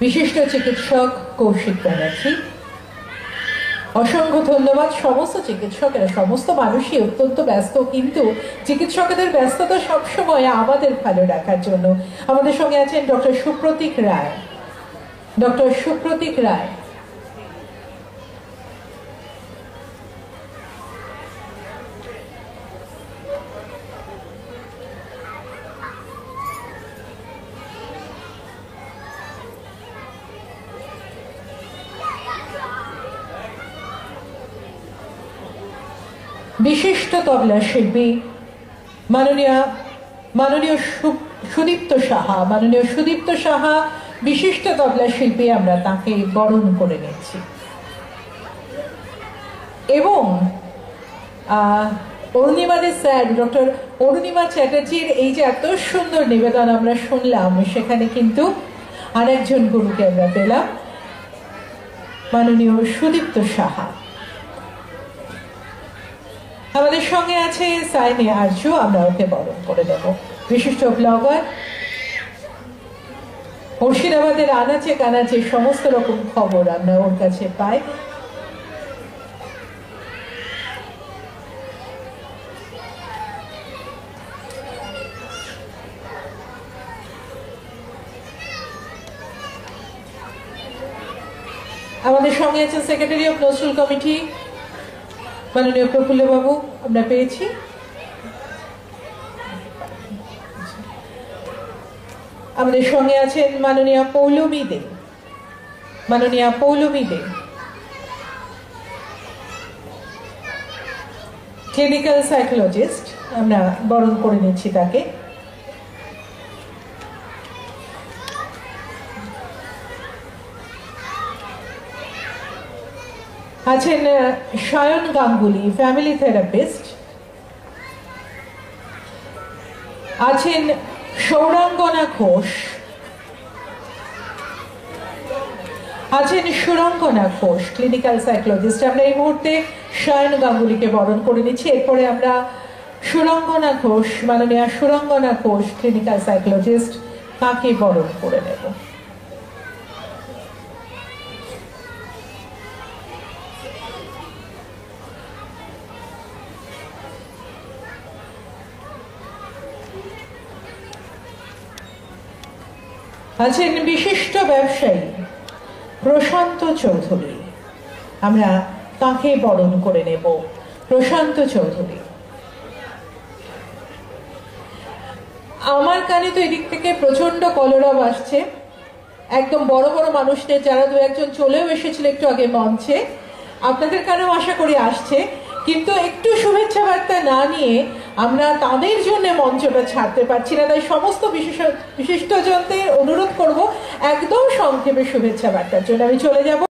বিশিষ্ট চিকিৎসক কৌশিক ব্যানার্জি। অসংখ্য ধন্যবাদ। সমস্ত চিকিৎসকেরা, সমস্ত মানুষই অত্যন্ত ব্যস্ত, কিন্তু চিকিৎসকদের ব্যস্ততা সবসময় আমাদের ভালো রাখার জন্য। আমাদের সঙ্গে আছেন ডক্টর সুপ্রতীক রায়। ডক্টর সুপ্রতীক রায় বিশিষ্ট তবলা শিল্পী মাননীয় সুদীপ্ত সাহা বিশিষ্ট তবলা শিল্পী, আমরা তাকে বরণ করে নিচ্ছি। এবং অরুণিমাদের স্যার ডক্টর অরুণিমা চ্যাটার্জির এই যে এত সুন্দর নিবেদন আমরা শুনলাম, সেখানে কিন্তু আরেকজন গুরুকে আমরা পেলাম, মাননীয় সুদীপ্ত সাহা। আমাদের সঙ্গে আছে সাইনে আর্য, আমরা ওকে বরণ করে দেব। বিশিষ্ট ব্লগার, মুর্শিদাবাদের আনাচে কানাচে সমস্ত রকম খবর আমরা ওর কাছে পাই। আমাদের সঙ্গে আছেন সেক্রেটারি অফ নজরুল কমিটি মাননীয় প্রফুল্ল বাবু, আমরা পেয়েছি। আমাদের সঙ্গে আছেন মাননীয়া পৌলমী দে, ক্লিনিক্যাল সাইকোলজিস্ট, আমরা বরণ করে নিচ্ছি তাকে। আছেন সায়ন গাঙ্গুলি, ফ্যামিলি থেরাপিস্ট। আছেন সৌরাঙ্গনা ঘোষ, ক্লিনিক্যাল সাইকোলজিস্ট। আমরা এই মুহূর্তে সায়ন গাঙ্গুলিকে বরণ করে নিচ্ছি। এরপরে আমরা মাননীয় সুরঙ্গনা ঘোষ, ক্লিনিক্যাল সাইকোলজিস্ট, তাকে বরণ করে নেব। আছেন বিশিষ্ট ব্যবসায়ী প্রশান্ত চৌধুরী, আমরা তাকে বরণ করে নেব। প্রশান্ত চৌধুরী। আমার কানে তো এদিক থেকে প্রচন্ড কলরব আসছে, একদম বড় বড় মানুষদের, যারা দু একজন চলেও এসেছিল একটু আগে মঞ্চে, আপনাদের কানেও আশা করি আসছে, কিন্তু একটু শুভেচ্ছা বার্তা না নিয়ে আমরা তাদের জন্য মঞ্চটা ছাড়তে পারছি না। তাই সমস্ত বিশিষ্টজনদের অনুরোধ করব একদম সংক্ষেপে শুভেচ্ছা বার্তার জন্য। আমি চলে যাব।